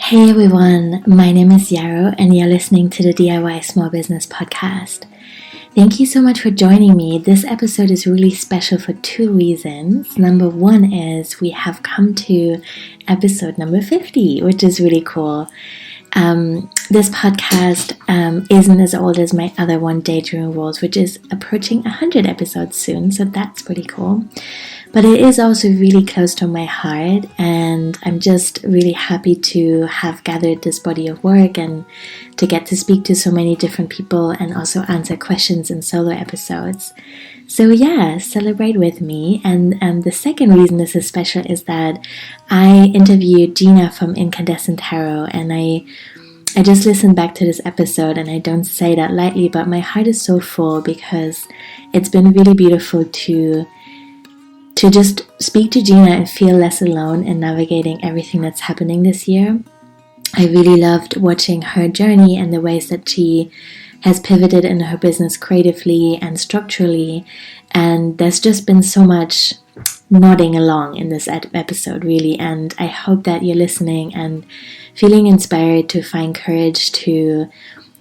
Hey everyone, my name is Yarrow and you're listening to the DIY Small Business Podcast. Thank you so much for joining me. This episode is really special for two reasons. Number one is we have come to episode number 50, which is really cool. This podcast isn't as old as my other one, Daydreaming Rules, which is approaching 100 episodes soon, so that's pretty cool. But it is also really close to my heart, and I'm just really happy to have gathered this body of work and to get to speak to so many different people and also answer questions in solo episodes. So yeah, celebrate with me. And the second reason this is special is that I interviewed Gina from Incandescent Tarot, and I just listened back to this episode, and I don't say that lightly, but my heart is so full because it's been really beautiful to just speak to Gina and feel less alone in navigating everything that's happening this year. I really loved watching her journey and the ways that she has pivoted in her business creatively and structurally, and there's just been so much nodding along in this episode, really, and I hope that you're listening and feeling inspired to find courage to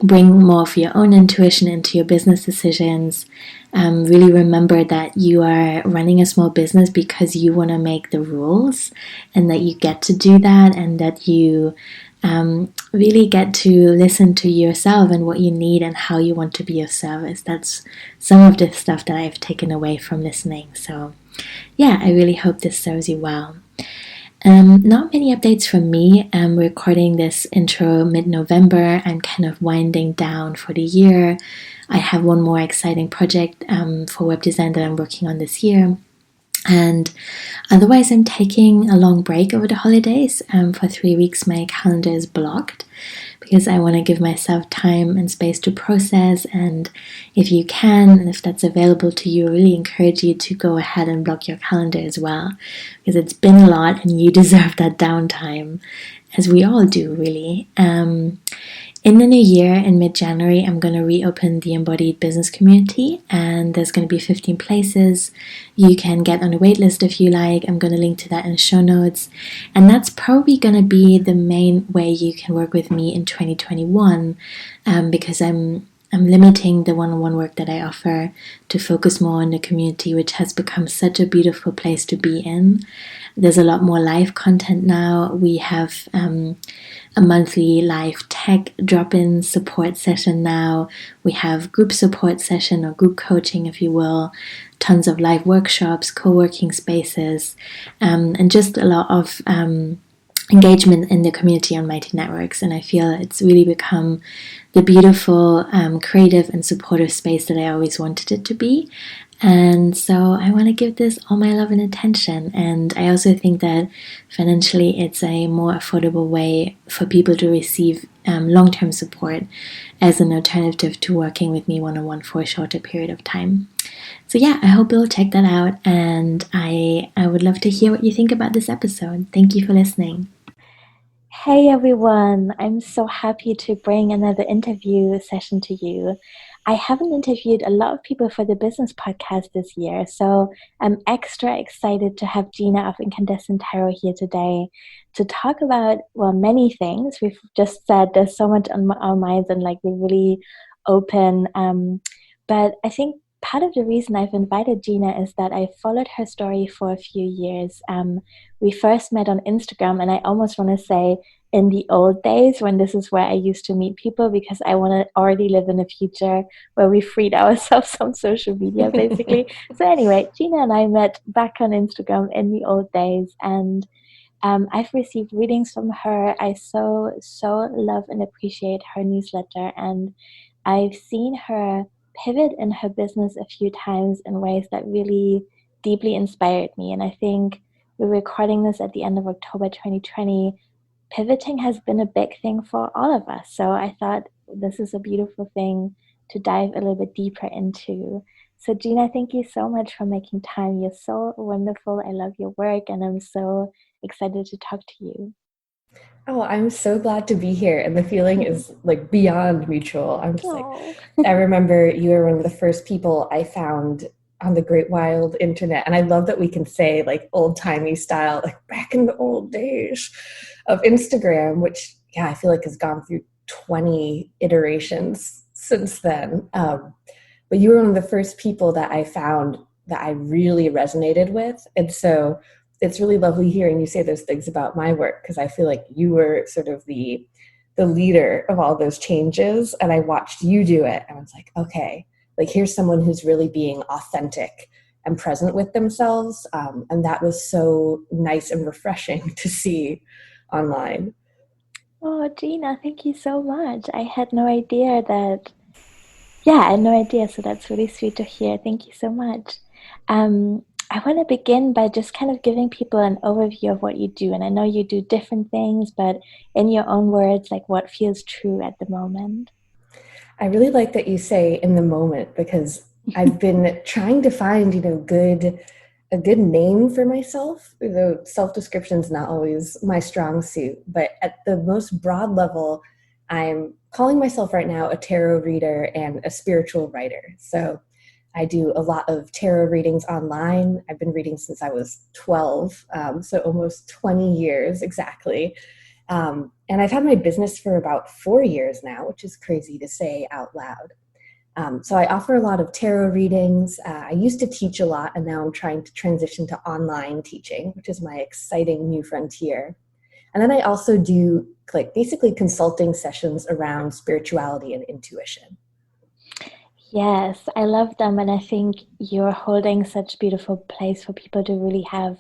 bring more of your own intuition into your business decisions. Really remember that you are running a small business because you want to make the rules and that you get to do that, and that you really get to listen to yourself and what you need and how you want to be of service. That's some of the stuff that I've taken away from listening. So yeah, I really hope this serves you well. Not many updates from me. I'm recording this intro mid-November. I'm kind of winding down for the year. I have one more exciting project for web design that I'm working on this year. And otherwise, I'm taking a long break over the holidays. For 3 weeks, my calendar is blocked because I want to give myself time and space to process. And if you can, and if that's available to you, I really encourage you to go ahead and block your calendar as well, because it's been a lot and you deserve that downtime, as we all do, really. In the new year, in mid-January, I'm going to reopen the Embodied Business Community, and there's going to be 15 places. You can get on a wait list if you like. I'm going to link to that in the show notes. And that's probably going to be the main way you can work with me in 2021, because I'm limiting the one-on-one work that I offer to focus more on the community, which has become such a beautiful place to be in. There's a lot more live content now. We have a monthly live tech drop-in support session now. We have group support session or group coaching, if you will, tons of live workshops, co-working spaces, and just a lot of engagement in the community on Mighty Networks. And I feel it's really become the beautiful, creative and supportive space that I always wanted it to be. And so I want to give this all my love and attention. And I also think that financially it's a more affordable way for people to receive long-term support as an alternative to working with me one-on-one for a shorter period of time. So yeah, I hope you'll check that out, and I would love to hear what you think about this episode. Thank you for listening. Hey everyone, I'm so happy to bring another interview session to you. I haven't interviewed a lot of people for the business podcast this year, so I'm extra excited to have Gina of Incandescent Tarot here today to talk about, well, many things. We've just said there's so much on our minds and like we're really open, but I think part of the reason I've invited Gina is that I followed her story for a few years. We first met on Instagram, and I almost want to say in the old days when this is where I used to meet people, because I want to already live in a future where we freed ourselves from social media, basically. So anyway, Gina and I met back on Instagram in the old days, and I've received readings from her. I so love and appreciate her newsletter, and I've seen her pivot in her business a few times in ways that really deeply inspired me. And I think we're recording this at the end of October 2020. Pivoting has been a big thing for all of us. So I thought this is a beautiful thing to dive a little bit deeper into. So Gina, thank you so much for making time. You're so wonderful. I love your work, and I'm so excited to talk to you. Oh, I'm so glad to be here. And the feeling is like beyond mutual. I'm just like, I remember you were one of the first people I found on the great wild internet. And I love that we can say like old timey style, like back in the old days of Instagram, which, yeah, I feel like has gone through 20 iterations since then. But you were one of the first people that I found that I really resonated with. And so it's really lovely hearing you say those things about my work, because I feel like you were sort of the leader of all those changes. And I watched you do it. And I was like, okay, like here's someone who's really being authentic and present with themselves. And that was so nice and refreshing to see online. Oh, Gina, thank you so much. I had no idea that. Yeah, I had no idea. So that's really sweet to hear. Thank you so much. I want to begin by just kind of giving people an overview of what you do. And I know you do different things, but in your own words, like what feels true at the moment. I really like that you say in the moment, because I've been trying to find, a good name for myself, though self-description is not always my strong suit. But at the most broad level, I'm calling myself right now a tarot reader and a spiritual writer. So I do a lot of tarot readings online. I've been reading since I was 12, so almost 20 years exactly. And I've had my business for about 4 years now, which is crazy to say out loud. So I offer a lot of tarot readings. I used to teach a lot, and now I'm trying to transition to online teaching, which is my exciting new frontier. And then I also do like basically consulting sessions around spirituality and intuition. Yes, I love them. And I think you're holding such beautiful place for people to really have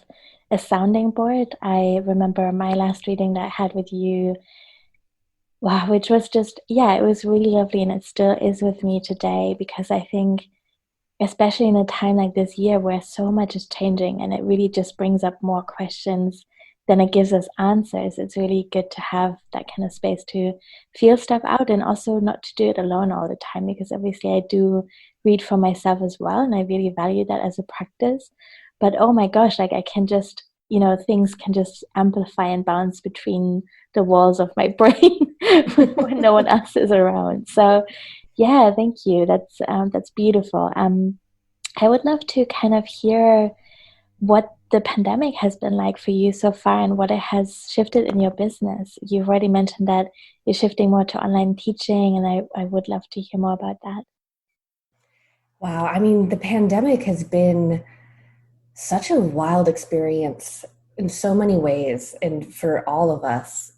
a sounding board. I remember my last reading that I had with you. Wow, which was just, yeah, it was really lovely. And it still is with me today because I think, especially in a time like this year where so much is changing and it really just brings up more questions than it gives us answers, it's really good to have that kind of space to feel stuff out and also not to do it alone all the time because obviously I do read for myself as well and I really value that as a practice. But oh my gosh, like I can just, things can just amplify and bounce between the walls of my brain when no one else is around. So yeah, thank you. That's beautiful. I would love to kind of hear what the pandemic has been like for you so far and what it has shifted in your business. You've already mentioned that you're shifting more to online teaching, and I would love to hear more about that. Wow. I mean, the pandemic has been such a wild experience in so many ways, and for all of us.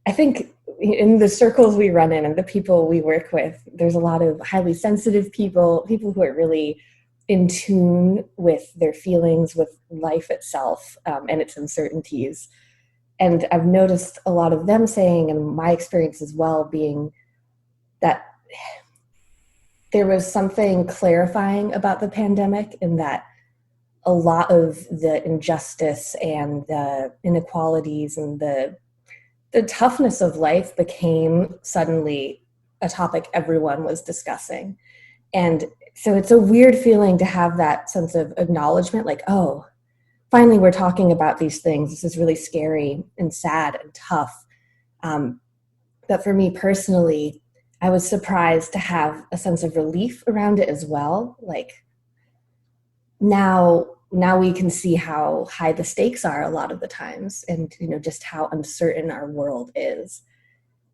I think in the circles we run in and the people we work with, there's a lot of highly sensitive people who are really in tune with their feelings, with life itself, and its uncertainties. And I've noticed a lot of them saying, and my experience as well being, that there was something clarifying about the pandemic in that a lot of the injustice and the inequalities and the toughness of life became suddenly a topic everyone was discussing. And so it's a weird feeling to have that sense of acknowledgement, like, oh, finally we're talking about these things. This is really scary and sad and tough. But for me personally, I was surprised to have a sense of relief around it as well. Like now we can see how high the stakes are a lot of the times, and just how uncertain our world is.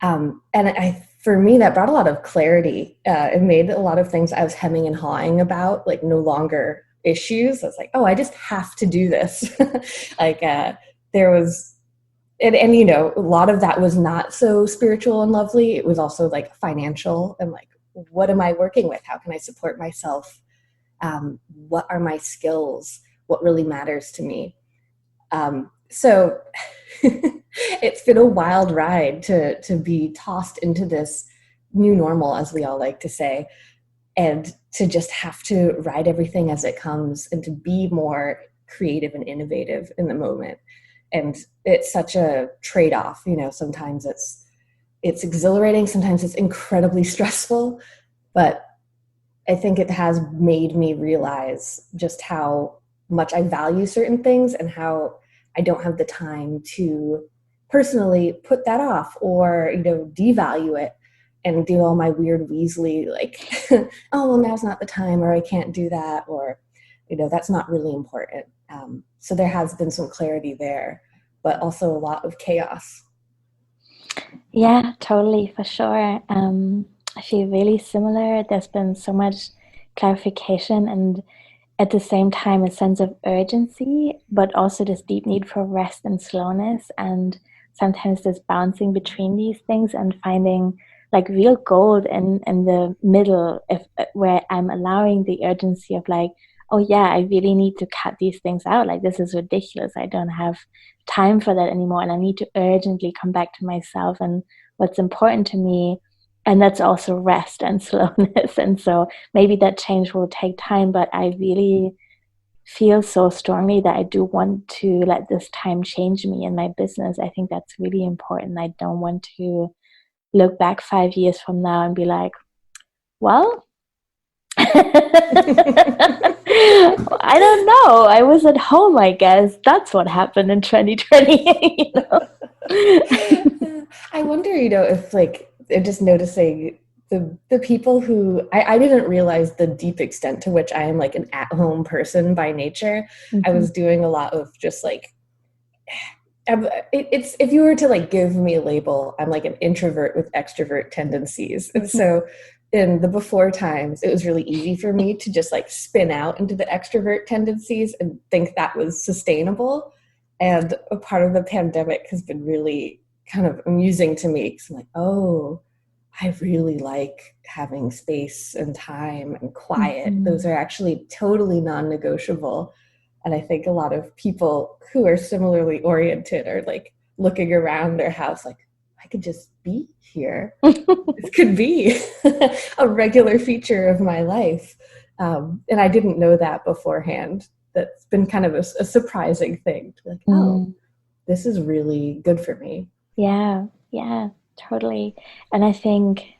For me, that brought a lot of clarity. It made a lot of things I was hemming and hawing about, like, no longer issues. I was like, oh, I just have to do this. There was, and a lot of that was not so spiritual and lovely. It was also like financial and like, what am I working with? How can I support myself? What are my skills? What really matters to me? So it's been a wild ride to be tossed into this new normal, as we all like to say, and to just have to ride everything as it comes and to be more creative and innovative in the moment. And it's such a trade-off. Sometimes it's exhilarating, sometimes it's incredibly stressful, but I think it has made me realize just how much I value certain things and how I don't have the time to personally put that off or, devalue it. and do all my weird Weasley, like, oh, well, now's not the time, or I can't do that, or, that's not really important. So there has been some clarity there, but also a lot of chaos. Yeah, totally, for sure. I feel really similar. There's been so much clarification and at the same time a sense of urgency, but also this deep need for rest and slowness, and sometimes this bouncing between these things and finding like real gold in the middle, if where I'm allowing the urgency of like, oh yeah, I really need to cut these things out. Like this is ridiculous. I don't have time for that anymore, and I need to urgently come back to myself and what's important to me. And that's also rest and slowness. And so maybe that change will take time, but I really feel so strongly that I do want to let this time change me in my business. I think that's really important. I don't want to look back 5 years from now and be like, well, I don't know. I was at home, I guess. That's what happened in 2020. I wonder, if like, just noticing the people who I didn't realize the deep extent to which I am like an at-home person by nature. Mm-hmm. I was doing a lot of just like, it's if you were to like give me a label, I'm like an introvert with extrovert tendencies. And so in the before times, it was really easy for me to just like spin out into the extrovert tendencies and think that was sustainable. And a part of the pandemic has been really kind of amusing to me, because I'm like, oh, I really like having space and time and quiet. Mm-hmm. Those are actually totally non-negotiable. And I think a lot of people who are similarly oriented are like looking around their house like, I could just be here. This could be a regular feature of my life. And I didn't know that beforehand. That's been kind of a surprising thing. Like, oh, this is really good for me. Yeah, totally. And I think,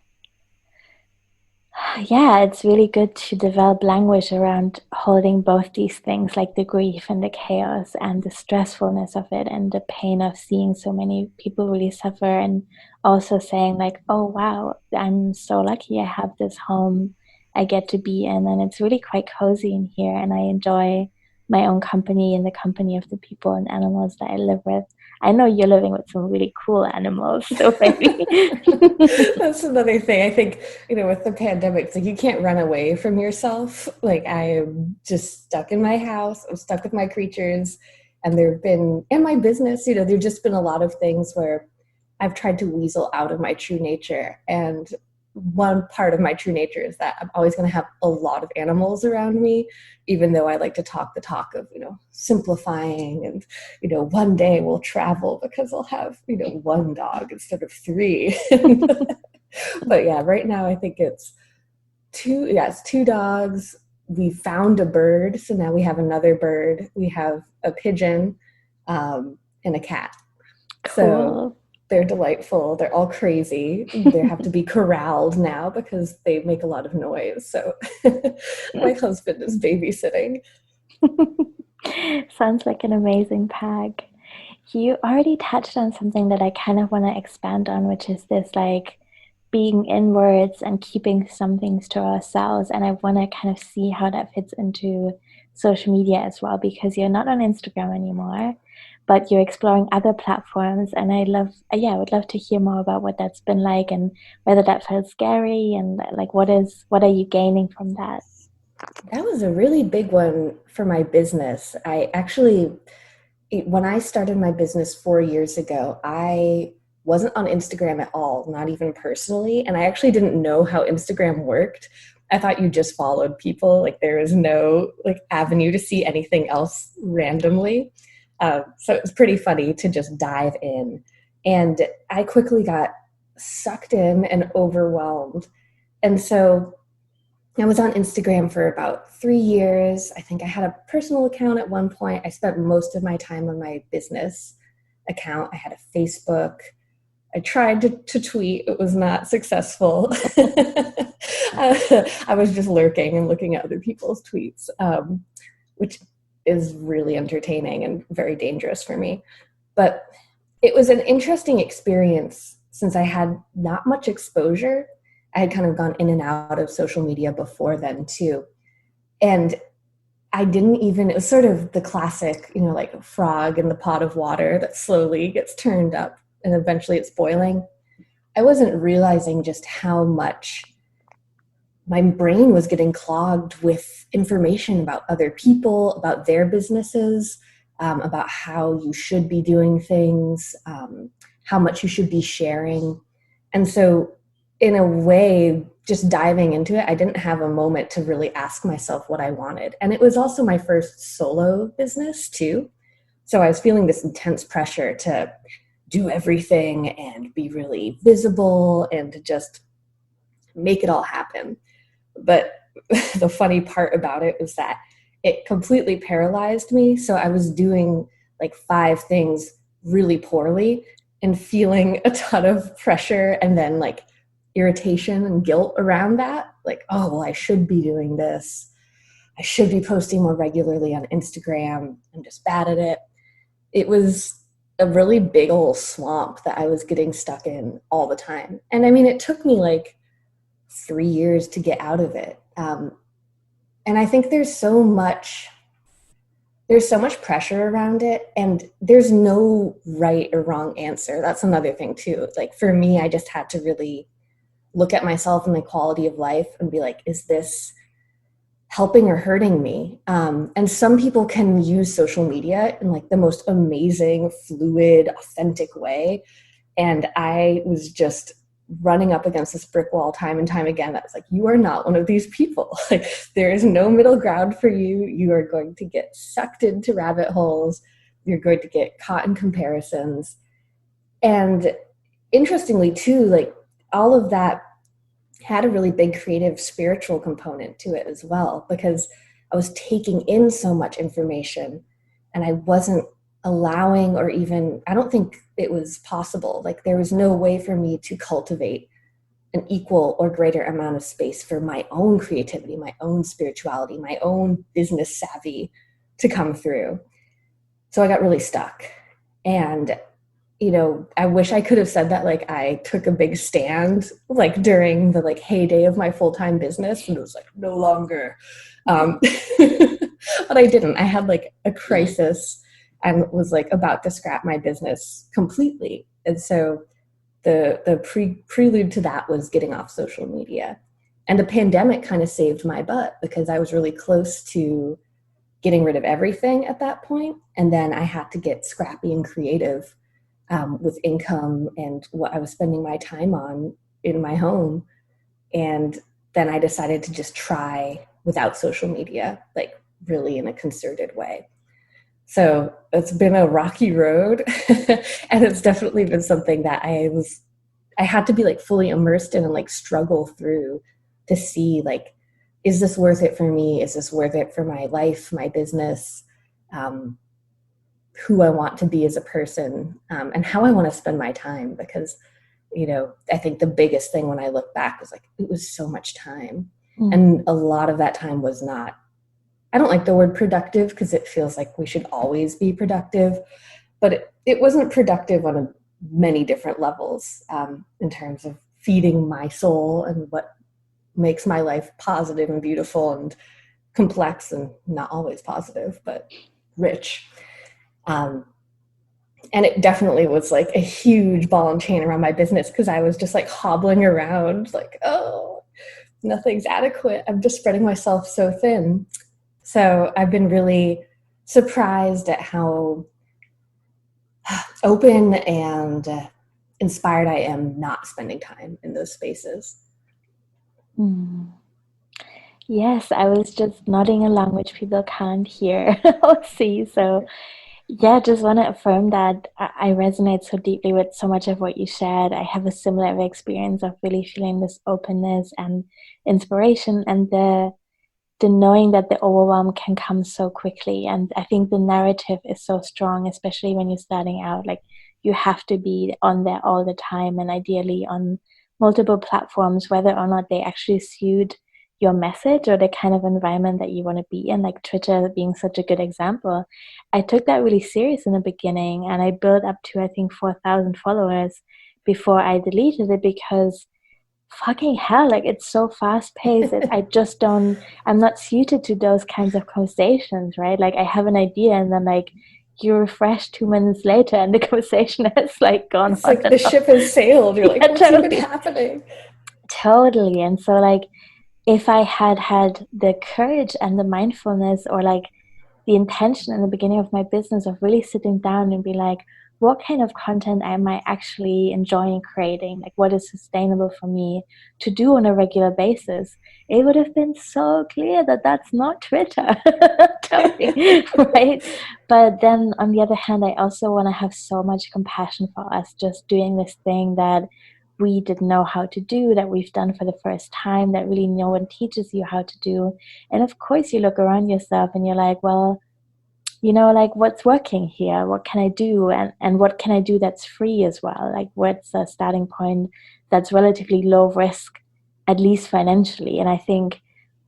yeah, it's really good to develop language around holding both these things, like the grief and the chaos and the stressfulness of it and the pain of seeing so many people really suffer, and also saying like, oh wow, I'm so lucky I have this home I get to be in, and it's really quite cozy in here, and I enjoy my own company and the company of the people and animals that I live with. I know you're living with some really cool animals, so maybe. That's another thing. I think, with the pandemic, it's like you can't run away from yourself. Like I am just stuck in my house. I'm stuck with my creatures. And there have been, in my business, there've just been a lot of things where I've tried to weasel out of my true nature. And one part of my true nature is that I'm always going to have a lot of animals around me, even though I like to talk the talk of, simplifying and, one day we'll travel because I'll have, one dog instead of 3. But yeah, right now I think it's 2 dogs. We found a bird. So now we have another bird. We have a pigeon and a cat. Cool. So they're delightful. They're all crazy. They have to be corralled now because they make a lot of noise. So my husband is babysitting. Sounds like an amazing pack. You already touched on something that I kind of want to expand on, which is this like being inwards and keeping some things to ourselves. And I want to kind of see how that fits into social media as well, because you're not on Instagram anymore, but you're exploring other platforms. And I would love to hear more about what that's been like and whether that felt scary and like, what are you gaining from that? That was a really big one for my business. When I started my business 4 years ago, I wasn't on Instagram at all, not even personally. And I actually didn't know how Instagram worked. I thought you just followed people. Like there was no like avenue to see anything else randomly. So it was pretty funny to just dive in. And I quickly got sucked in and overwhelmed. And so I was on Instagram for about 3 years. I think I had a personal account at one point. I spent most of my time on my business account. I had a Facebook. I tried to tweet. It was not successful. I was just lurking and looking at other people's tweets, which is really entertaining and very dangerous for me. But it was an interesting experience since I had not much exposure, I had kind of gone in and out of social media before then too. And I didn't even, it was sort of the classic, like a frog in the pot of water that slowly gets turned up and eventually it's boiling. I wasn't realizing just how much my brain was getting clogged with information about other people, about their businesses, about how you should be doing things, how much you should be sharing. And so, in a way, just diving into it, I didn't have a moment to really ask myself what I wanted. And it was also my first solo business, too. So I was feeling this intense pressure to do everything and be really visible and to just make it all happen. But the funny part about it was that it completely paralyzed me. So I was doing like 5 things really poorly and feeling a ton of pressure and then like irritation and guilt around that. Like, oh, well, I should be doing this. I should be posting more regularly on Instagram. I'm just bad at it. It was a really big old swamp that I was getting stuck in all the time. And I mean, it took me like 3 years to get out of it. And I think there's so much pressure around it, and there's no right or wrong answer. That's another thing too. Like for me, I just had to really look at myself and my quality of life and be like, is this helping or hurting me? And some people can use social media in like the most amazing, fluid, authentic way. And I was just running up against this brick wall time and time again. That was like, you are not one of these people. Like there is no middle ground for you. You are going to get sucked into rabbit holes. You're going to get caught in comparisons. And interestingly too, like all of that had a really big creative spiritual component to it as well, because I was taking in so much information and I wasn't allowing, or even, I don't think it was possible. Like there was no way for me to cultivate an equal or greater amount of space for my own creativity, my own spirituality, my own business savvy to come through. So I got really stuck. And I wish I could have said that like I took a big stand like during the like heyday of my full-time business, and it was like no longer. But I didn't. I had like a crisis and was like about to scrap my business completely. And so the prelude to that was getting off social media. And the pandemic kind of saved my butt because I was really close to getting rid of everything at that point. And then I had to get scrappy and creative with income and what I was spending my time on in my home. And then I decided to just try without social media, like really in a concerted way. So it's been a rocky road and it's definitely been something that I had to be like fully immersed in and like struggle through to see like, is this worth it for me? Is this worth it for my life, my business, who I want to be as a person, and how I want to spend my time? Because, I think the biggest thing when I look back was like, it was so much time. And a lot of that time was not, I don't like the word productive because it feels like we should always be productive, but it wasn't productive on many different levels in terms of feeding my soul and what makes my life positive and beautiful and complex, and not always positive, but rich. And it definitely was like a huge ball and chain around my business because I was just like hobbling around like, oh, nothing's adequate. I'm just spreading myself so thin. So I've been really surprised at how open and inspired I am not spending time in those spaces. Yes, I was just nodding along, which people can't hear or see. So yeah, just want to affirm that I resonate so deeply with so much of what you shared. I have a similar experience of really feeling this openness and inspiration, and the knowing that the overwhelm can come so quickly. And I think the narrative is so strong, especially when you're starting out. Like you have to be on there all the time, and ideally on multiple platforms, whether or not they actually suit your message or the kind of environment that you want to be in, like Twitter being such a good example. I took that really serious in the beginning, and I built up to, I think, 4,000 followers before I deleted it, because fucking hell, like it's so fast paced. I'm not suited to those kinds of conversations, right? Like I have an idea and then like you refresh 2 minutes later and the conversation has like gone It's on like and the on. ship has sailed. You're like, Yeah, what's even totally. happening? Totally. And so like if I had had the courage and the mindfulness, or like the intention in the beginning of my business of really sitting down and be like, what kind of content am I actually enjoying creating? Like, what is sustainable for me to do on a regular basis? It would have been so clear that that's not Twitter. Totally, right? But then on the other hand, I also want to have so much compassion for us just doing this thing that we didn't know how to do, that we've done for the first time, that really no one teaches you how to do. And of course, you look around yourself and you're like, well, like what's working here? What can I do? And what can I do that's free as well? Like what's a starting point that's relatively low risk, at least financially? And I think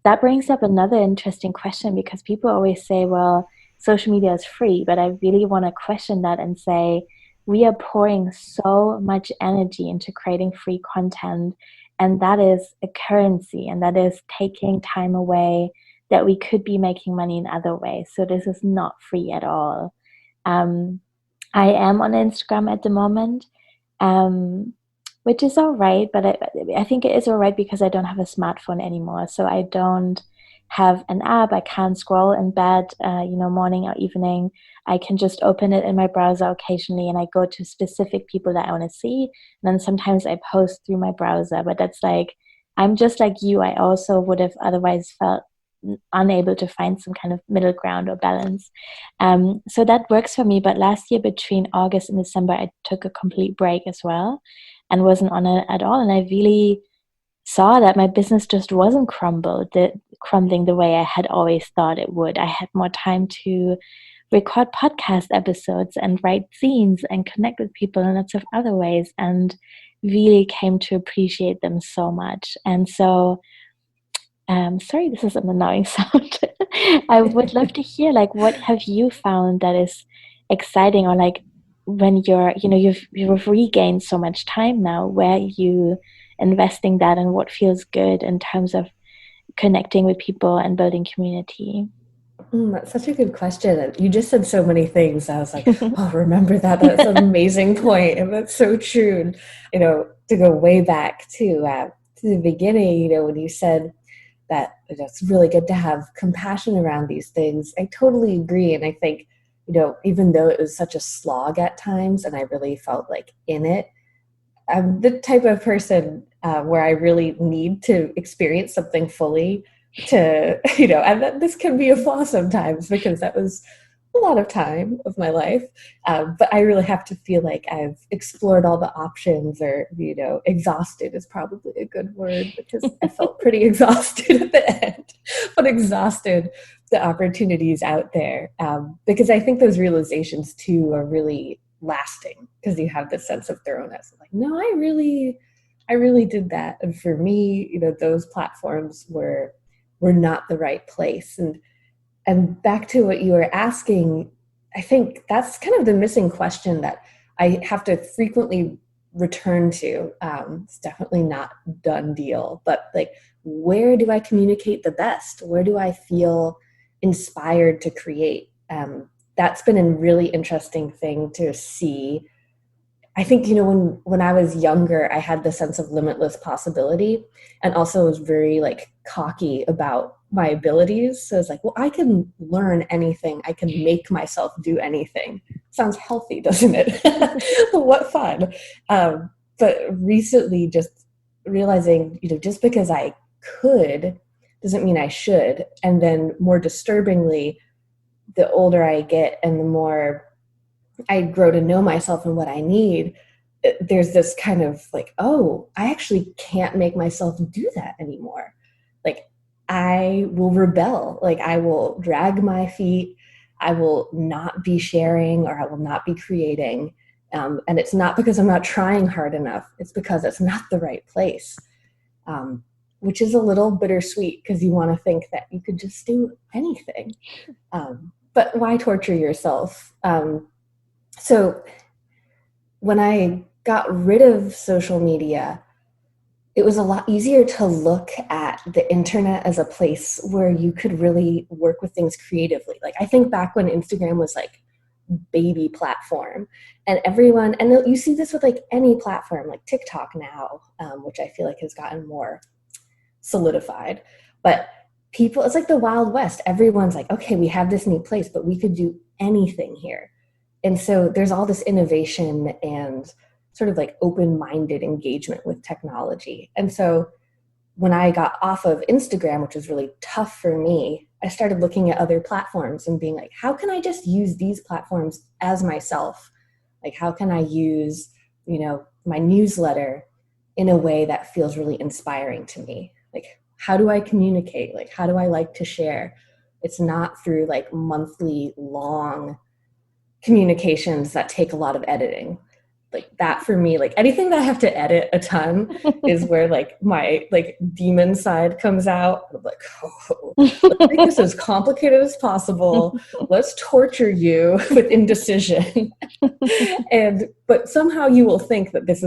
that brings up another interesting question, because people always say, well, social media is free, but I really want to question that and say, we are pouring so much energy into creating free content, and that is a currency, and that is taking time away that we could be making money in other ways. So this is not free at all. Um, I am on Instagram at the moment, um, which is all right, but I think it is all right because I don't have a smartphone anymore. So I don't have an app. I can't scroll in bed, morning or evening. I can just open it in my browser occasionally, and I go to specific people that I want to see. And then sometimes I post through my browser, but that's like, I'm just like you. I also would have otherwise felt unable to find some kind of middle ground or balance. So that works for me. But last year, between August and December, I took a complete break as well and wasn't on it at all. And I really saw that my business just wasn't crumbling the way I had always thought it would. I had more time to record podcast episodes and write scenes and connect with people in lots of other ways, and really came to appreciate them so much. And so sorry, this is an annoying sound. I would love to hear, like, what have you found that is exciting, or like when you've regained so much time now, where are you investing that, and what feels good in terms of connecting with people and building community? That's such a good question. You just said so many things. I was like, oh, remember that. That's an amazing point. And that's so true. And, to go way back to the beginning, when you said that it's really good to have compassion around these things, I totally agree. And I think, even though it was such a slog at times and I really felt like in it, I'm the type of person where I really need to experience something fully to, and this can be a flaw sometimes because that was a lot of time of my life. But I really have to feel like I've explored all the options, or, exhausted is probably a good word, because I felt pretty exhausted at the end, but exhausted the opportunities out there. Because I think those realizations too are really lasting, because you have this sense of thoroughness. Like, no, I really did that. And for me, those platforms were not the right place. And back to what you were asking, I think that's kind of the missing question that I have to frequently return to. It's definitely not a done deal, but like, where do I communicate the best? Where do I feel inspired to create? That's been a really interesting thing to see. I think, when I was younger, I had the sense of limitless possibility, and also was very like cocky about my abilities. So it's like, well, I can learn anything. I can make myself do anything. Sounds healthy, doesn't it? What fun. But recently just realizing, just because I could doesn't mean I should. And then more disturbingly, the older I get and the more I grow to know myself and what I need, there's this kind of like, oh, I actually can't make myself do that anymore. Like, I will rebel. Like, I will drag my feet. I will not be sharing, or I will not be creating. And it's not because I'm not trying hard enough. It's because it's not the right place, which is a little bittersweet, because you want to think that you could just do anything. But why torture yourself? So when I got rid of social media, it was a lot easier to look at the internet as a place where you could really work with things creatively. Like, I think back when Instagram was like baby platform, and everyone, and you see this with like any platform, like TikTok now, which I feel like has gotten more solidified, but people, it's like the Wild West. Everyone's like, okay, we have this neat place, but we could do anything here. And so there's all this innovation and sort of like open-minded engagement with technology. And so when I got off of Instagram, which was really tough for me, I started looking at other platforms and being like, how can I just use these platforms as myself? Like, how can I use, my newsletter in a way that feels really inspiring to me? Like, how do I communicate? Like, how do I like to share? It's not through like monthly long communications that take a lot of editing. Like, that for me, like anything that I have to edit a ton is where like my like demon side comes out. I'm like, oh, let's make this as complicated as possible. Let's torture you with indecision. But somehow you will think that this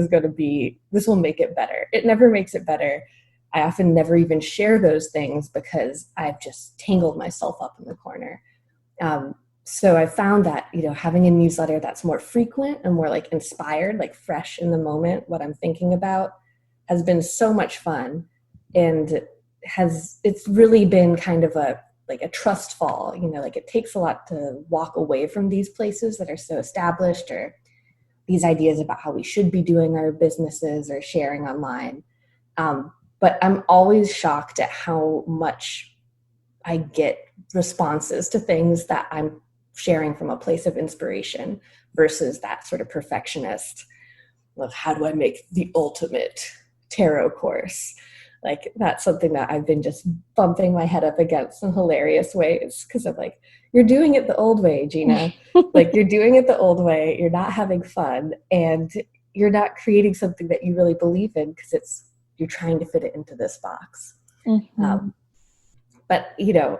will make it better. It never makes it better. I often never even share those things because I've just tangled myself up in the corner. So I found that, having a newsletter that's more frequent and more like inspired, like fresh in the moment, what I'm thinking about, has been so much fun. And it's really been kind of a trust fall, like it takes a lot to walk away from these places that are so established, or these ideas about how we should be doing our businesses or sharing online. But I'm always shocked at how much I get responses to things that I'm sharing from a place of inspiration versus that sort of perfectionist of how do I make the ultimate tarot course. Like, that's something that I've been just bumping my head up against in hilarious ways, because I'm like, you're doing it the old way, Gina. Like, you're doing it the old way. You're not having fun, and you're not creating something that you really believe in because you're trying to fit it into this box. Mm-hmm. But,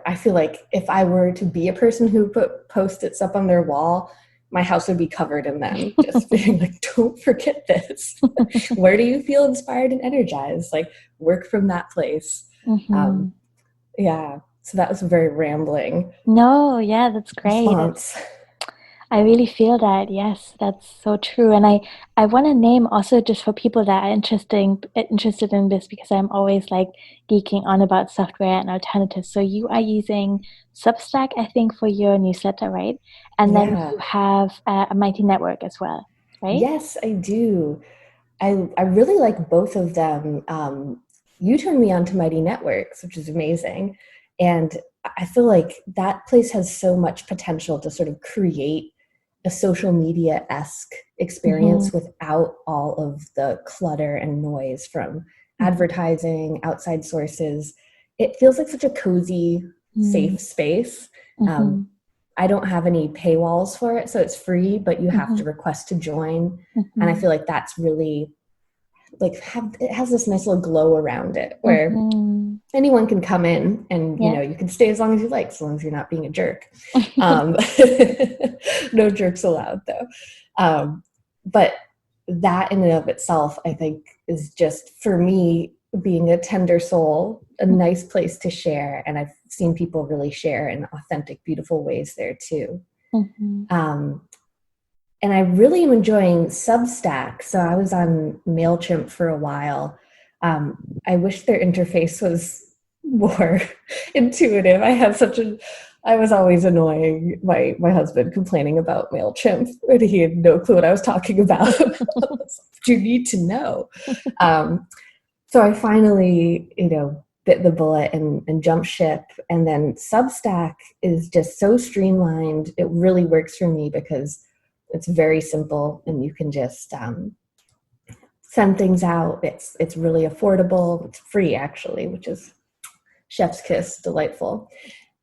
I feel like if I were to be a person who put Post-its up on their wall, my house would be covered in them, just being like, don't forget this. Where do you feel inspired and energized? Like, work from that place. Mm-hmm. Yeah. So that was very rambling. No, yeah, that's great. I really feel that. Yes, that's so true. And I want to name also, just for people that are interested in this, because I'm always like geeking on about software and alternatives. So you are using Substack, I think, for your newsletter, right? And then you have a Mighty Network as well, right? Yes, I do. I really like both of them. You turned me on to Mighty Networks, which is amazing. And I feel like that place has so much potential to sort of create a social media-esque experience without all of the clutter and noise from advertising, outside sources. It feels like such a cozy, safe space. I don't have any paywalls for it, so it's free, but you have to request to join. And I feel like that's really it has this nice little glow around it where anyone can come in and, you can stay as long as you like, as long as you're not being a jerk. No jerks allowed, though. But that in and of itself, I think, is just, for me, being a tender soul, a nice place to share. And I've seen people really share in authentic, beautiful ways there too. And I really am enjoying Substack. So I was on MailChimp for a while. I wish their interface was more intuitive. I was always annoying my husband, complaining about MailChimp, and he had no clue what I was talking about. You need to know. So I finally, bit the bullet and jumped ship. And then Substack is just so streamlined. It really works for me because it's very simple, and you can just send things out. It's really affordable. It's free, actually, which is chef's kiss, delightful.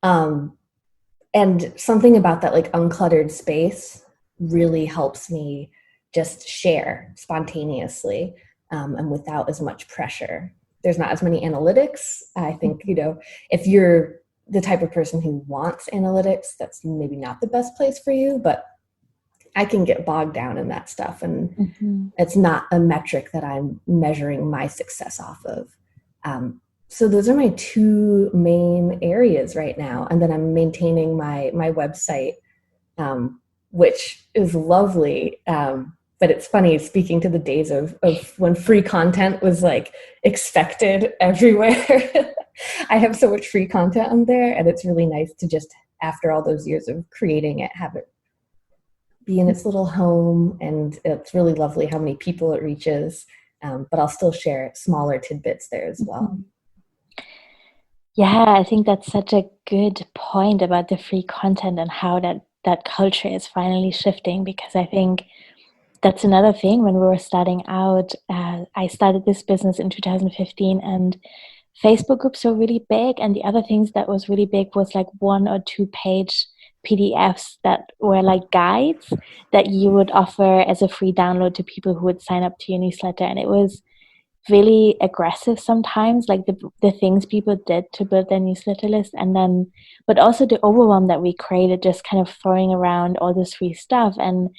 And something about that uncluttered space really helps me just share spontaneously and without as much pressure. There's not as many analytics. I think, if you're the type of person who wants analytics, that's maybe not the best place for you, but I can get bogged down in that stuff, and Mm-hmm. it's not a metric that I'm measuring my success off of. So those are my two main areas right now. And then I'm maintaining my website, which is lovely. But it's funny, speaking to the days of when free content was like expected everywhere. I have so much free content on there, and it's really nice to just, after all those years of creating it, have it be in its little home. And it's really lovely how many people it reaches. But I'll still share smaller tidbits there as well. Mm-hmm. Yeah, I think that's such a good point about the free content and how that culture is finally shifting, because I think that's another thing. When we were starting out, I started this business in 2015, and Facebook groups were really big. And the other things that was really big was like 1 or 2 page PDFs that were like guides that you would offer as a free download to people who would sign up to your newsletter. And it was really aggressive sometimes, like the things people did to build their newsletter list, and then but also the overwhelm that we created, just kind of throwing around all this free stuff and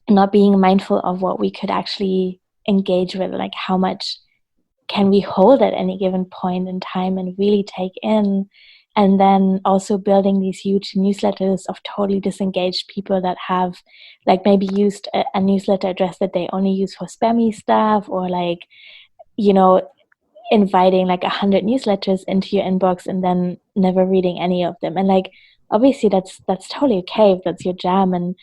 not being mindful of what we could actually engage with, like how much can we hold at any given point in time and really take in. And then also building these huge newsletters of totally disengaged people that have like maybe used a newsletter address that they only use for spammy stuff, or like, you know, inviting like 100 newsletters into your inbox and then never reading any of them. And like, obviously that's totally okay if that's your jam, and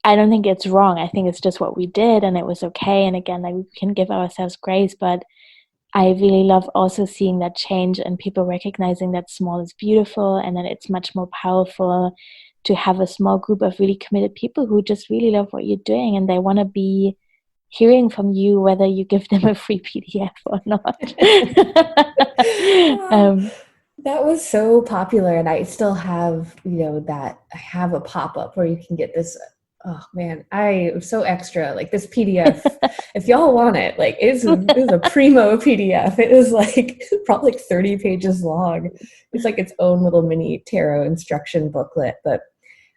I don't think it's wrong. I think it's just what we did and it was okay. And again, like, we can give ourselves grace, but I really love also seeing that change and people recognizing that small is beautiful, and that it's much more powerful to have a small group of really committed people who just really love what you're doing, and they want to be hearing from you whether you give them a free PDF or not. That was so popular, and I still have, that I have a pop-up where you can get this. Oh man, I am so extra. Like this PDF, if y'all want it, like it is a primo PDF. It is like probably like 30 pages long. It's like its own little mini tarot instruction booklet. But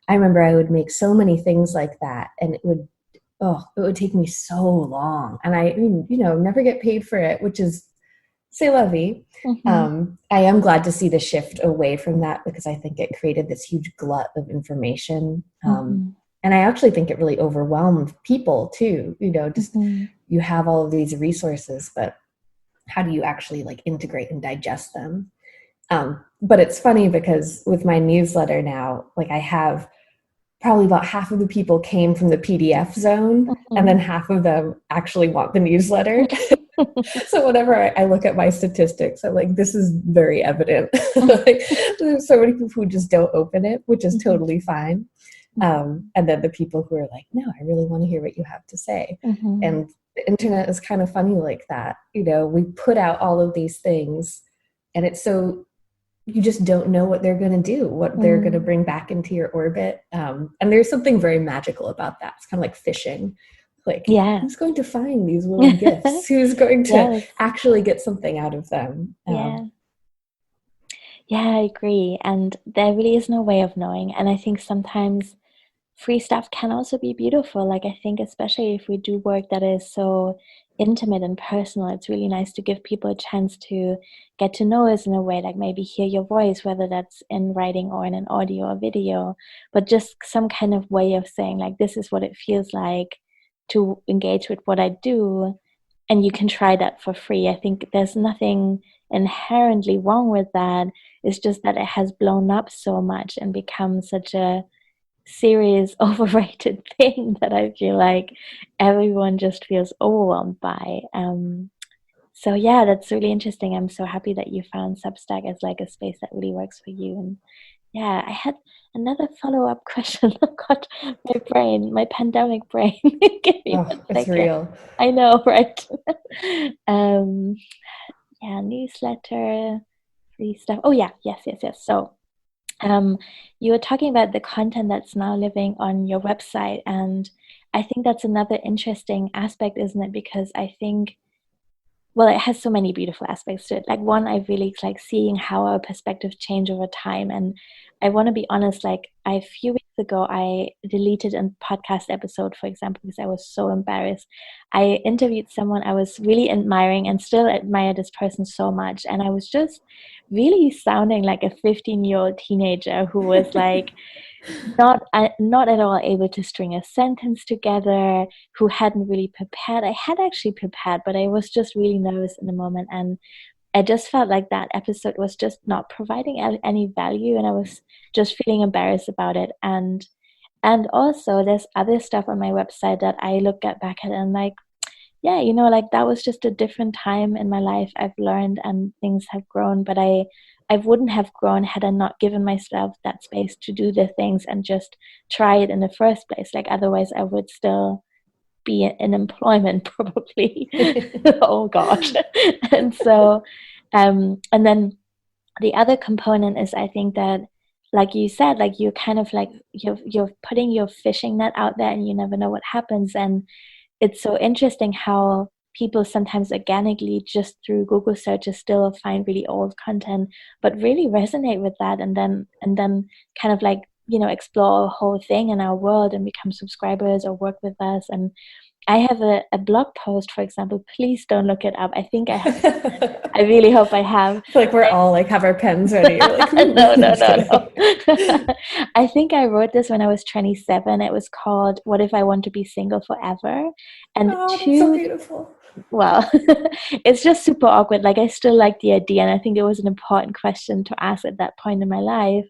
I remember I would make so many things like that, and it would take me so long, and I never get paid for it, which is c'est la vie. Mm-hmm. I am glad to see the shift away from that, because I think it created this huge glut of information. Mm-hmm. And I actually think it really overwhelmed people too. Just Mm-hmm. you have all of these resources, but how do you actually like integrate and digest them? But it's funny because with my newsletter now, like I have probably about half of the people came from the PDF zone, Mm-hmm. and then half of them actually want the newsletter. So whenever I look at my statistics, I'm like, this is very evident. Like, there's so many people who just don't open it, which is totally fine. And then the people who are like, no, I really want to hear what you have to say. Mm-hmm. And the internet is kind of funny like that. We put out all of these things, and it's so, you just don't know what they're going to do, what they're going to bring back into your orbit. And there's something very magical about that. It's kind of like fishing. Like, who's going to find these little gifts? Who's going to actually get something out of them? Yeah, I agree. And there really is no way of knowing. And I think sometimes free stuff can also be beautiful. Like, I think especially if we do work that is so intimate and personal, it's really nice to give people a chance to get to know us in a way, like maybe hear your voice, whether that's in writing or in an audio or video, but just some kind of way of saying, like, this is what it feels like to engage with what I do. And you can try that for free. I think there's nothing inherently wrong with that. It's just that it has blown up so much and become such a serious, overrated thing that I feel like everyone just feels overwhelmed by. So yeah, that's really interesting. I'm so happy that you found Substack as like a space that really works for you. And yeah, I had another follow-up question. Oh God, my pandemic brain. Give me one It's second. real. I know, right? Yeah, newsletter, free stuff. Oh yeah, yes. So you were talking about the content that's now living on your website, and I think that's another interesting aspect, isn't it? Because I think, well, it has so many beautiful aspects to it. Like, one, I really like seeing how our perspectives change over time, and I want to be honest, like a few weeks ago, I deleted a podcast episode, for example, because I was so embarrassed. I interviewed someone I was really admiring and still admire this person so much. And I was just really sounding like a 15-year-old teenager who was like, not at all able to string a sentence together, who hadn't really prepared. I had actually prepared, but I was just really nervous in the moment, and I just felt like that episode was just not providing any value, and I was just feeling embarrassed about it. And also there's other stuff on my website that I look at back at and like, yeah, like that was just a different time in my life. I've learned and things have grown, but I wouldn't have grown had I not given myself that space to do the things and just try it in the first place. Like otherwise I would still be in employment probably. Oh gosh. And so and then the other component is, I think that, like you said, like you're kind of like you're putting your fishing net out there and you never know what happens. And it's so interesting how people sometimes organically just through Google searches still find really old content, but really resonate with that, and then kind of like explore a whole thing in our world and become subscribers or work with us. And I have a blog post, for example. Please don't look it up. I think I have. I really hope I have. Like we're all like have our pens ready. We're like, no. I think I wrote this when I was 27. It was called "What If I Want to Be Single Forever?" And that's so beautiful. Well, it's just super awkward. Like I still like the idea, and I think it was an important question to ask at that point in my life.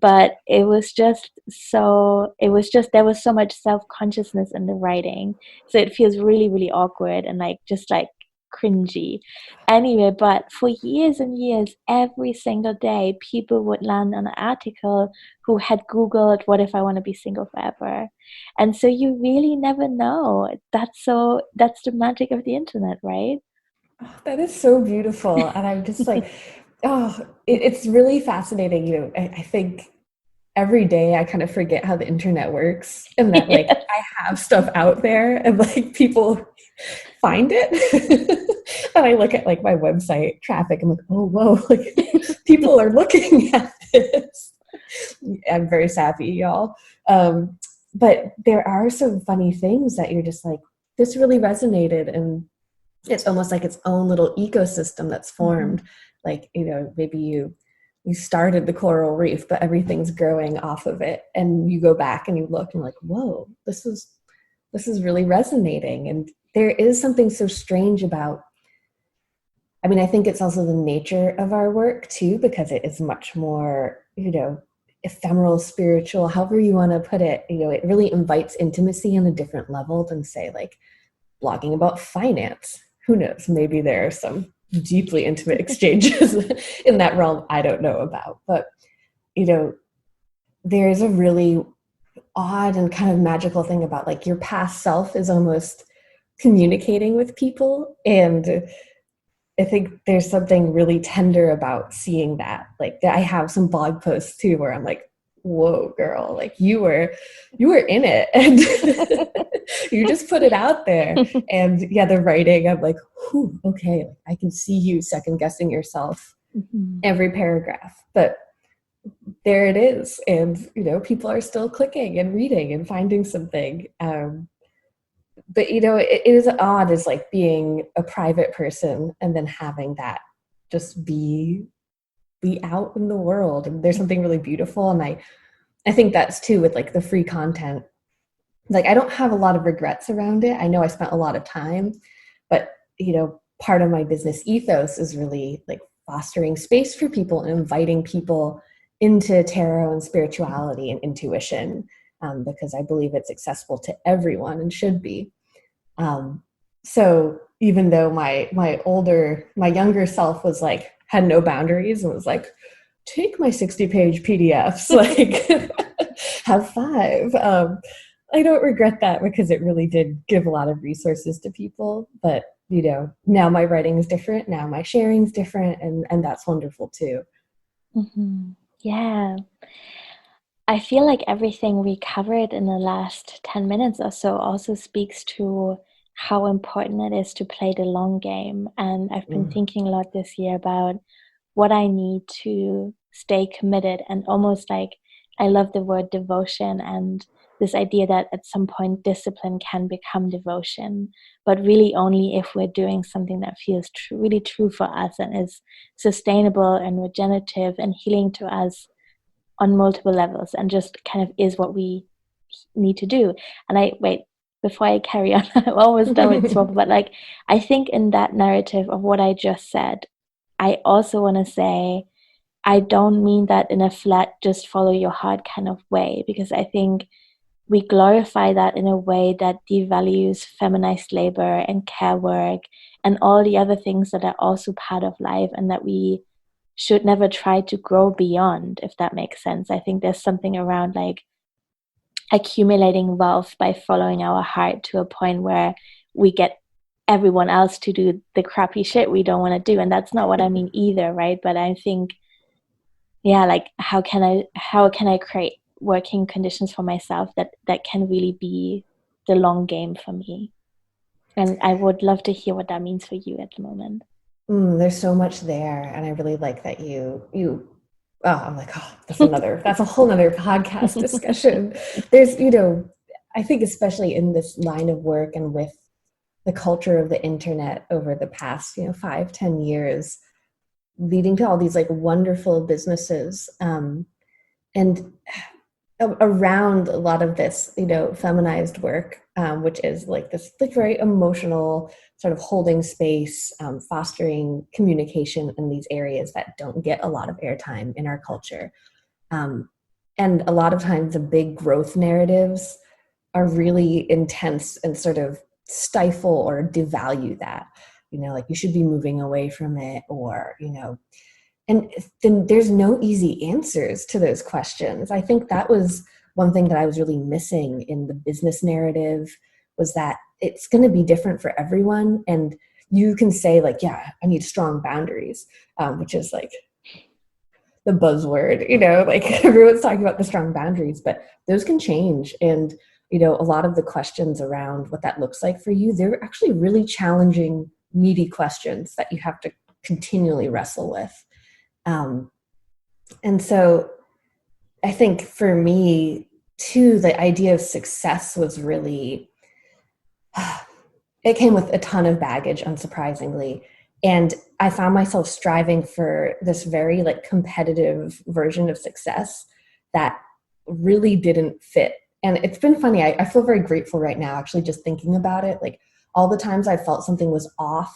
But it was just there was so much self-consciousness in the writing. So it feels really, really awkward and like just like cringy. Anyway, but for years and years, every single day, people would land on an article who had Googled, "What if I want to be single forever?" And so you really never know. That's the magic of the internet, right? Oh, that is so beautiful. And I'm just like, it's really fascinating. I think every day I kind of forget how the internet works and that like I have stuff out there and like people find it. And I look at like my website traffic. I'm like, oh, whoa, like people are looking at this. I'm very savvy, y'all. But there are some funny things that you're just like, this really resonated. And it's almost like its own little ecosystem that's formed. Mm-hmm. Like, maybe you started the coral reef, but everything's growing off of it. And you go back and you look and like, whoa, this is really resonating. And there is something so strange about, I think it's also the nature of our work too, because it is much more, ephemeral, spiritual, however you want to put it. It really invites intimacy on a different level than say like blogging about finance. Who knows? Maybe there are some deeply intimate exchanges in that realm I don't know about. But, there's a really odd and kind of magical thing about like your past self is almost communicating with people. And I think there's something really tender about seeing that. Like I have some blog posts too where I'm like, whoa, girl, like you were in it and you just put it out there. And yeah, the writing, I'm like, whew, okay, I can see you second guessing yourself every paragraph, but there it is. And, people are still clicking and reading and finding something. But, it is odd as like being a private person and then having that just be out in the world. And there's something really beautiful. And I think that's too with like the free content. Like I don't have a lot of regrets around it. I know I spent a lot of time, but, part of my business ethos is really like fostering space for people and inviting people into tarot and spirituality and intuition, because I believe it's accessible to everyone and should be. So even though my younger self was like, had no boundaries and was like, take my 60-page PDFs, like have 5. I don't regret that because it really did give a lot of resources to people. But, now my writing is different. Now my sharing is different. And that's wonderful too. Mm-hmm. Yeah. I feel like everything we covered in the last 10 minutes or so also speaks to how important it is to play the long game. And I've been thinking a lot this year about what I need to stay committed, and almost like, I love the word devotion, and this idea that at some point discipline can become devotion, but really only if we're doing something that feels really true for us and is sustainable and regenerative and healing to us on multiple levels, and just kind of is what we need to do. And before I carry on, I'm almost done with Swap, but like, I think in that narrative of what I just said, I also want to say, I don't mean that in a flat, just follow your heart kind of way, because I think we glorify that in a way that devalues feminized labor and care work and all the other things that are also part of life, and that we should never try to grow beyond, if that makes sense. I think there's something around like accumulating wealth by following our heart to a point where we get everyone else to do the crappy shit we don't want to do. And that's not what I mean either, right? But I think, yeah, like how can I create working conditions for myself that can really be the long game for me? And I would love to hear what that means for you at the moment. There's so much there, and I really like that you. Oh, I'm like, oh, that's a whole nother podcast discussion. There's, I think especially in this line of work and with the culture of the internet over the past, 5-10 years, leading to all these like wonderful businesses, and around a lot of this, feminized work, which is like this like very emotional sort of holding space, fostering communication in these areas that don't get a lot of airtime in our culture. And a lot of times the big growth narratives are really intense and sort of stifle or devalue that, like you should be moving away from it, or, and then there's no easy answers to those questions. I think that was one thing that I was really missing in the business narrative, was that it's going to be different for everyone. And you can say like, yeah, I need strong boundaries, which is like the buzzword, like everyone's talking about the strong boundaries, but those can change. And, a lot of the questions around what that looks like for you, they're actually really challenging, meaty questions that you have to continually wrestle with. And so I think for me too, the idea of success was really, it came with a ton of baggage, unsurprisingly. And I found myself striving for this very like competitive version of success that really didn't fit. And it's been funny. I feel very grateful right now, actually, just thinking about it. Like all the times I felt something was off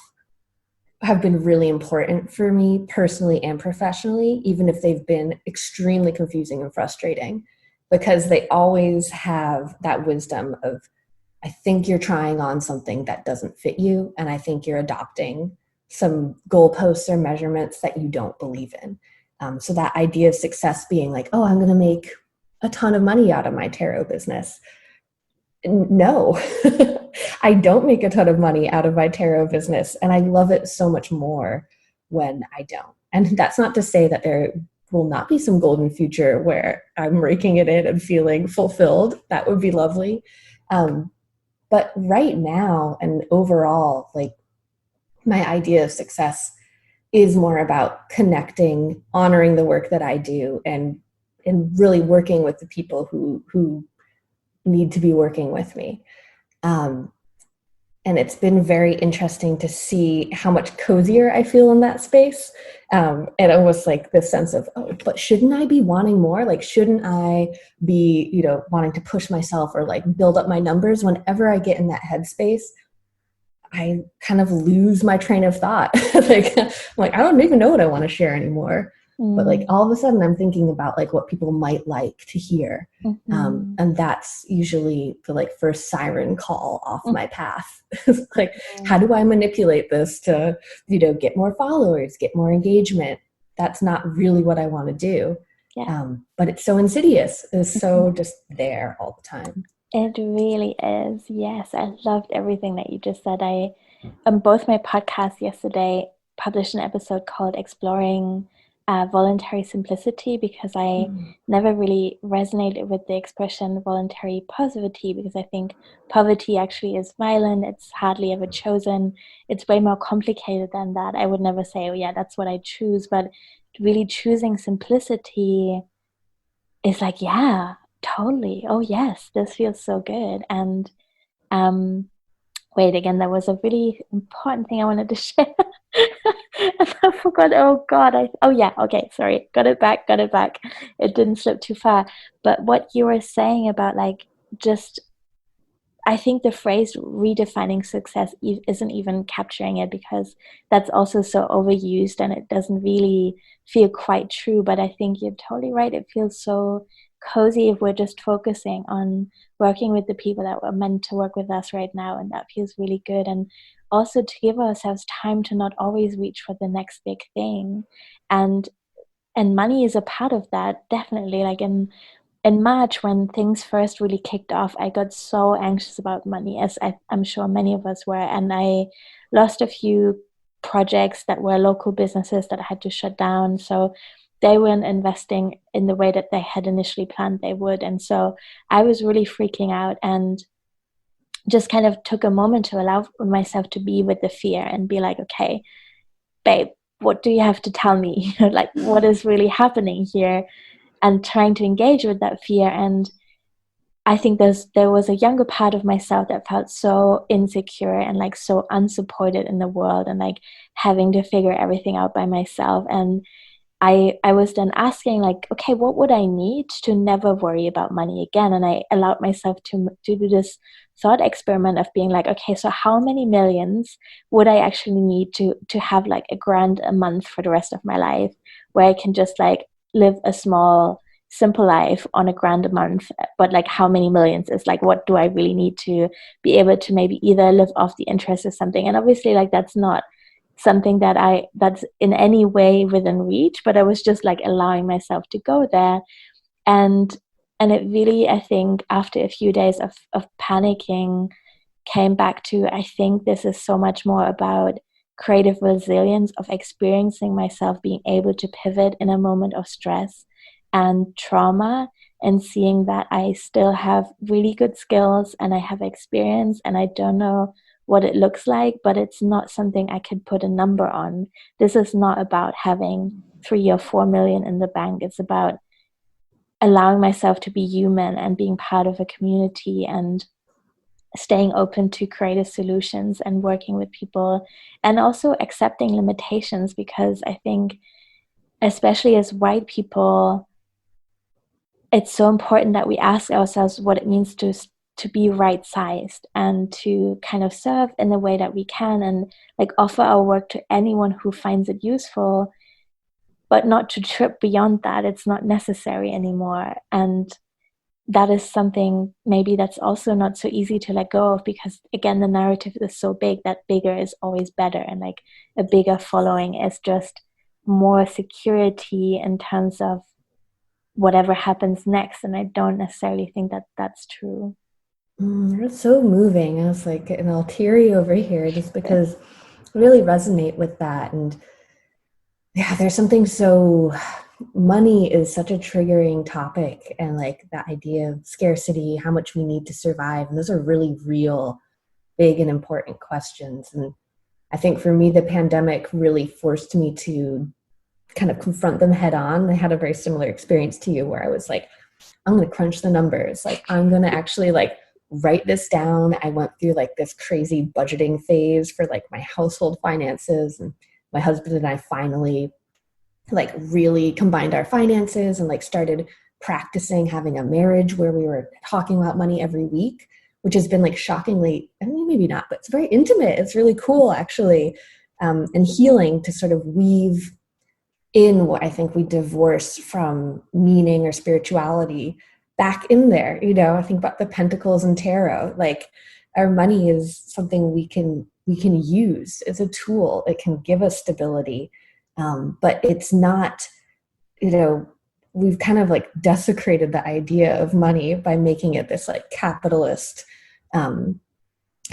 have been really important for me personally and professionally, even if they've been extremely confusing and frustrating, because they always have that wisdom of, I think you're trying on something that doesn't fit you, and I think you're adopting some goalposts or measurements that you don't believe in. So that idea of success being like, oh, I'm going to make a ton of money out of my tarot business. No, I don't make a ton of money out of my tarot business, and I love it so much more when I don't. And that's not to say that there will not be some golden future where I'm raking it in and feeling fulfilled. That would be lovely. But right now and overall, like my idea of success is more about connecting, honoring the work that I do, and really working with the people who need to be working with me. And it's been very interesting to see how much cozier I feel in that space. And almost like this sense of, oh, but shouldn't I be wanting more? Like, shouldn't I be, wanting to push myself or like build up my numbers? Whenever I get in that headspace, I kind of lose my train of thought. I'm like, I don't even know what I want to share anymore. But like all of a sudden I'm thinking about like what people might like to hear. And that's usually the like first siren call off my path. Like, how do I manipulate this to, get more followers, get more engagement? That's not really what I want to do. Yeah. But it's so insidious. It's so just there all the time. It really is. Yes. I loved everything that you just said. I, both my podcasts yesterday published an episode called Exploring voluntary simplicity, because I never really resonated with the expression voluntary positivity, because I think poverty actually is violent. It's hardly ever chosen. It's way more complicated than that. I would never say, oh yeah, that's what I choose. But really choosing simplicity is like, yeah, totally. Oh yes, this feels so good. And wait, again, there was a really important thing I wanted to share. And I forgot. Oh God. Oh yeah. Okay. Sorry. Got it back. Got it back. It didn't slip too far. But what you were saying about like just, I think the phrase redefining success isn't even capturing it, because that's also so overused and it doesn't really feel quite true. But I think you're totally right. It feels so cozy if we're just focusing on working with the people that were meant to work with us right now. And that feels really good. And also to give ourselves time to not always reach for the next big thing. And money is a part of that, definitely. Like in March, when things first really kicked off, I got so anxious about money, as I'm sure many of us were. And I lost a few projects that were local businesses that I had to shut down. So they weren't investing in the way that they had initially planned they would. And so I was really freaking out, and just kind of took a moment to allow myself to be with the fear and be like, okay, babe, what do you have to tell me? Like, what is really happening here? And trying to engage with that fear. And I think there was a younger part of myself that felt so insecure and like so unsupported in the world, and like having to figure everything out by myself. And I was then asking, like, okay, what would I need to never worry about money again? And I allowed myself to do this thought experiment of being like, okay, so how many millions would I actually need to have like $1,000 a month for the rest of my life, where I can just like live a small, simple life on $1,000 a month? But like, how many millions is like, what do I really need to be able to maybe either live off the interest or something? And obviously, like, that's not something that's in any way within reach, but I was just like allowing myself to go there. And it really, I think, after a few days of panicking, came back to, I think this is so much more about creative resilience, of experiencing myself being able to pivot in a moment of stress and trauma, and seeing that I still have really good skills and I have experience, and I don't know what it looks like, but it's not something I could put a number on. This is not about having 3 or 4 million in the bank. It's about allowing myself to be human and being part of a community, and staying open to creative solutions and working with people, and also accepting limitations. Because I think, especially as white people, it's so important that we ask ourselves what it means to be right-sized and to kind of serve in the way that we can, and like offer our work to anyone who finds it useful, but not to trip beyond that. It's not necessary anymore. And that is something maybe that's also not so easy to let go of, because again, the narrative is so big that bigger is always better, and like a bigger following is just more security in terms of whatever happens next. And I don't necessarily think that that's true. It's so moving. I was like, and I'll teary over here just because I really resonate with that. And yeah, there's something so, money is such a triggering topic, and like that idea of scarcity, how much we need to survive. And those are really real, big and important questions. And I think for me, the pandemic really forced me to kind of confront them head on. I had a very similar experience to you, where I was like, I'm going to crunch the numbers. Like, I'm going to actually like write this down. I went through like this crazy budgeting phase for like my household finances, and my husband and I finally like really combined our finances and like started practicing having a marriage where we were talking about money every week, which has been like shockingly, I mean, maybe not, but it's very intimate. It's really cool, actually, and healing to sort of weave in what I think we divorce from meaning or spirituality back in there. You know, I think about the pentacles and tarot. Like, our money is something we can use. It's a tool. It can give us stability, but it's not, you know, we've kind of like desecrated the idea of money by making it this like capitalist kind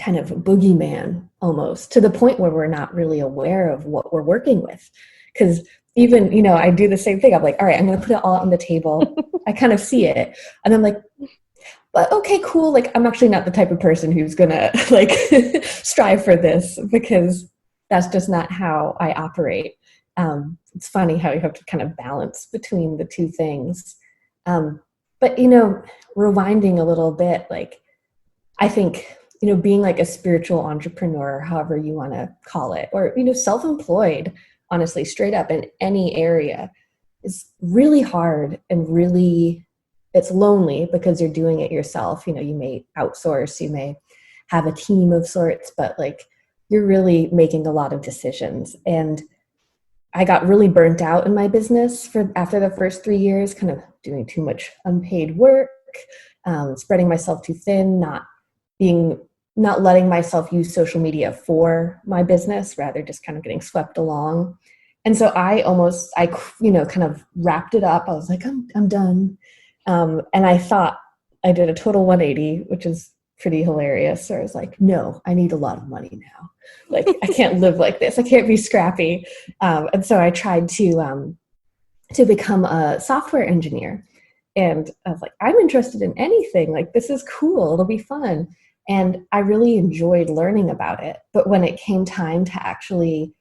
of boogeyman, almost, to the point where we're not really aware of what we're working with. Because even, you know, I do the same thing. I'm like, all right, I'm going to put it all on the table. I kind of see it. And I'm like, but okay, cool. Like, I'm actually not the type of person who's going to like strive for this, because that's just not how I operate. It's funny how you have to kind of balance between the two things. But, rewinding a little bit, like, I think, being like a spiritual entrepreneur, however you want to call it, or, self-employed, honestly, straight up in any area is really hard and really, it's lonely because you're doing it yourself. You may outsource, you may have a team of sorts, but like you're really making a lot of decisions. And I got really burnt out in my business after the first 3 years, kind of doing too much unpaid work, spreading myself too thin, not letting myself use social media for my business, rather just kind of getting swept along. And so I kind of wrapped it up. I was like, I'm done. And I thought I did a total 180, which is pretty hilarious. So I was like, no, I need a lot of money now. Like, I can't live like this. I can't be scrappy. And so I tried to become a software engineer. And I was like, I'm interested in anything. Like, this is cool. It'll be fun. And I really enjoyed learning about it. But when it came time to actually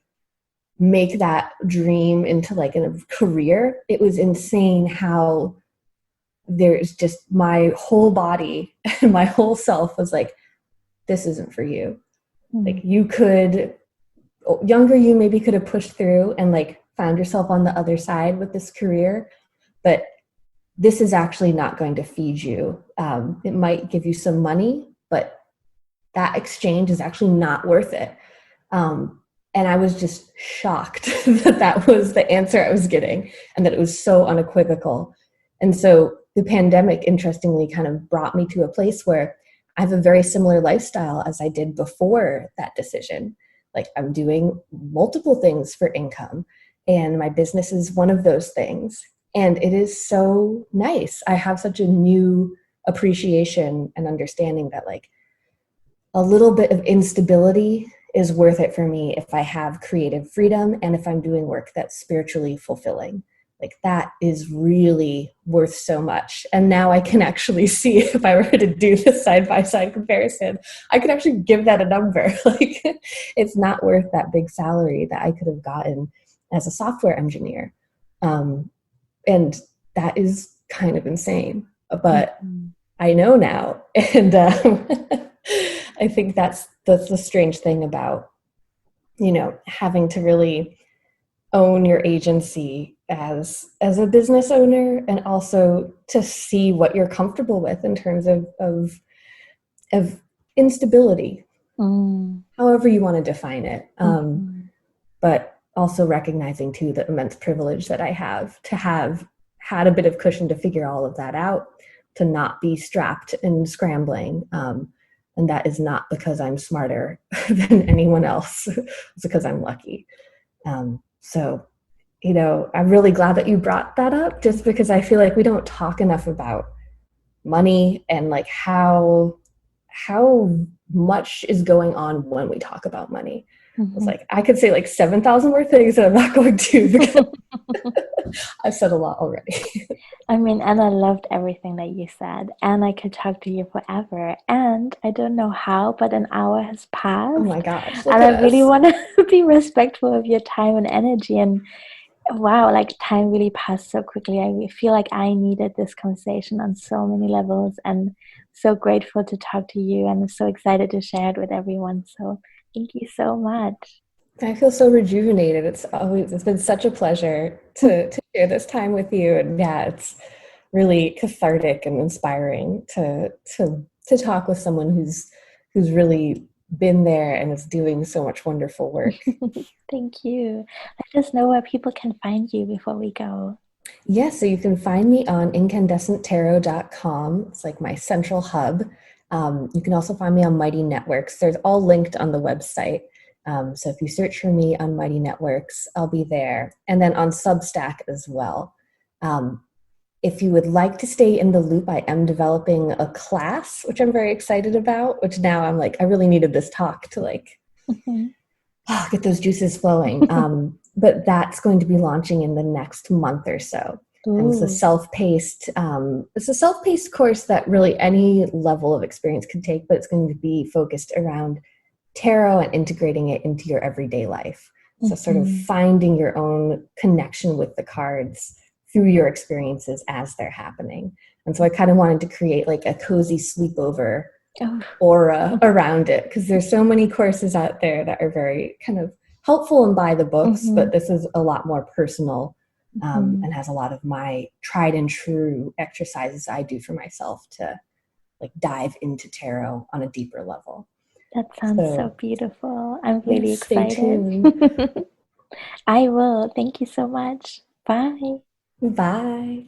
make that dream into like a career, it was insane how there's just my whole body and my whole self was like, this isn't for you. Like, younger you maybe could have pushed through and like found yourself on the other side with this career, but this is actually not going to feed you. It might give you some money, but that exchange is actually not worth it. And I was just shocked that was the answer I was getting and that it was so unequivocal. And so the pandemic, interestingly, kind of brought me to a place where I have a very similar lifestyle as I did before that decision. Like, I'm doing multiple things for income, and my business is one of those things. And it is so nice. I have such a new appreciation and understanding that like a little bit of instability is worth it for me if I have creative freedom and if I'm doing work that's spiritually fulfilling. Like, that is really worth so much. And now I can actually see, if I were to do this side-by-side comparison, I could actually give that a number. Like, it's not worth that big salary that I could have gotten as a software engineer. And that is kind of insane. But I know now. And I think that's the strange thing about, having to really own your agency as a business owner, and also to see what you're comfortable with in terms of instability, however you want to define it. But also recognizing too the immense privilege that I have to have had a bit of cushion to figure all of that out, to not be strapped and scrambling. And that is not because I'm smarter than anyone else. It's because I'm lucky. So, I'm really glad that you brought that up, just because I feel like we don't talk enough about money and like how much is going on when we talk about money. It's like, I could say like 7,000 more things that I'm not going to, because I've said a lot already. I mean, and I loved everything that you said, and I could talk to you forever, and I don't know how, but an hour has passed. Oh my gosh. And I really want to be respectful of your time and energy, and wow, like time really passed so quickly. I feel like I needed this conversation on so many levels, and so grateful to talk to you, and I'm so excited to share it with everyone. So thank you so much. I feel so rejuvenated. It's been such a pleasure to share this time with you. And yeah, it's really cathartic and inspiring to talk with someone who's really been there and is doing so much wonderful work. Thank you. Let us know where people can find you before we go. Yes, so you can find me on incandescenttarot.com. It's like my central hub. You can also find me on Mighty Networks. There's all linked on the website. So if you search for me on Mighty Networks, I'll be there. And then on Substack as well. If you would like to stay in the loop, I am developing a class, which I'm very excited about, which now I'm like, I really needed this talk to like get those juices flowing. But that's going to be launching in the next month or so. And it's a self-paced course that really any level of experience can take, but it's going to be focused around tarot and integrating it into your everyday life. So sort of finding your own connection with the cards through your experiences as they're happening. And so I kind of wanted to create like a cozy sleepover aura around it, because there's so many courses out there that are very kind of helpful and by the books, but this is a lot more personal and has a lot of my tried and true exercises I do for myself to like dive into tarot on a deeper level. That sounds so beautiful. I'm really excited. Stay tuned. I will. Thank you so much. Bye. Bye.